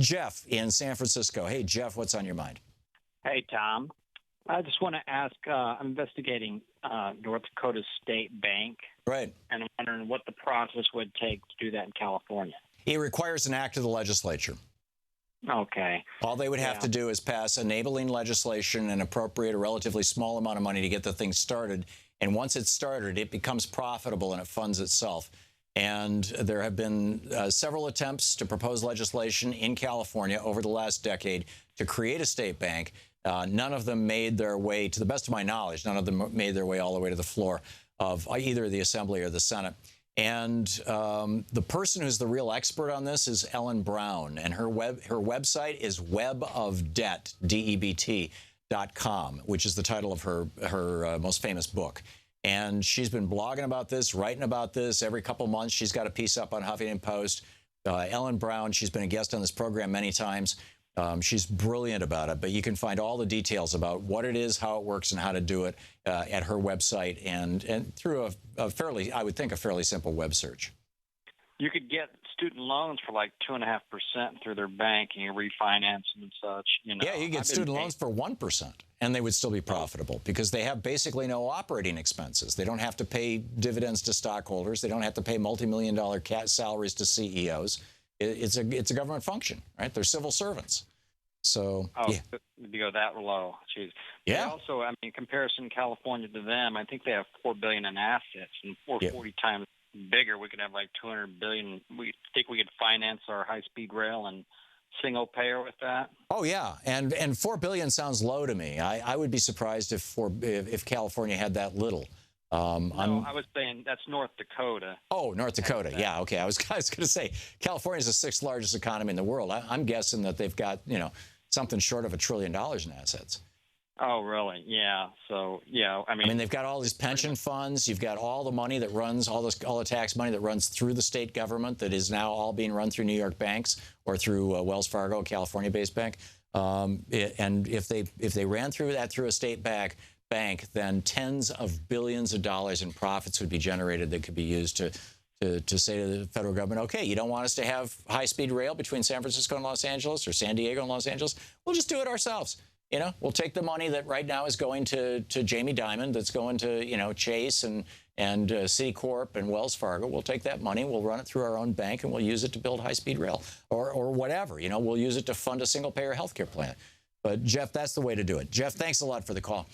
Jeff in San Francisco. Hey, Jeff, what's on your mind? Hey, Tom. I just want to ask, I'm investigating North Dakota State Bank. Right. And I'm wondering what the process would take to do that in California. It requires an act of the legislature. Okay. All they would have to do is pass enabling legislation and appropriate a relatively small amount of money to get the thing started. And once it's started, it becomes profitable and it funds itself. And there have been several attempts to propose legislation in California over the last decade to create a state bank. None of them made their way, to the best of my knowledge, none of them made their way all the way to the floor of either the Assembly or the Senate. And the person who's the real expert on this is Ellen Brown, and her website is webofdebt, DEBT.com, which is the title of her most famous book. And she's been blogging about this, writing about this. Every couple months, she's got a piece up on Huffington Post. Ellen Brown, she's been a guest on this program many times. She's brilliant about it, but you can find all the details about what it is, how it works, and how to do it at her website and through a fairly, I would think, a fairly simple web search. You could get student loans for like 2.5% through their bank, and you refinance them and such. You know, yeah, you get student loans for 1%, and they would still be profitable because they have basically no operating expenses. They don't have to pay dividends to stockholders. They don't have to pay multi-million-dollar salaries to CEOs. It's a government function, right? They're civil servants. So, yeah. To go that low. Jeez. Yeah. But also, I mean, in comparison California to them, I think they have $4 billion in assets, and 40 times bigger. We could have like $200 billion. We think we could finance our high-speed rail and single payer with that. Oh yeah, and $4 billion sounds low to me. I would be surprised if California had that little. No, I was saying that's North Dakota. Oh, North Dakota. Yeah, okay. I was going to say California is the 6th largest economy in the world. I'm guessing that they've got something short of $1 trillion in assets. Oh, really? Yeah. So, yeah. I mean, they've got all these pension funds. You've got all the money that runs all the tax money that runs through the state government that is now all being run through New York banks or through Wells Fargo, a California-based bank. And if they ran through that through a state bank, then tens of billions of dollars in profits would be generated that could be used to say to the federal government, okay, you don't want us to have high-speed rail between San Francisco and Los Angeles or San Diego and Los Angeles? We'll just do it ourselves. We'll take the money that right now is going to Jamie Dimon, that's going to, Chase and Citicorp and Wells Fargo. We'll take that money, we'll run it through our own bank, and we'll use it to build high-speed rail or whatever. We'll use it to fund a single-payer health care plan. But, Jeff, that's the way to do it. Jeff, thanks a lot for the call.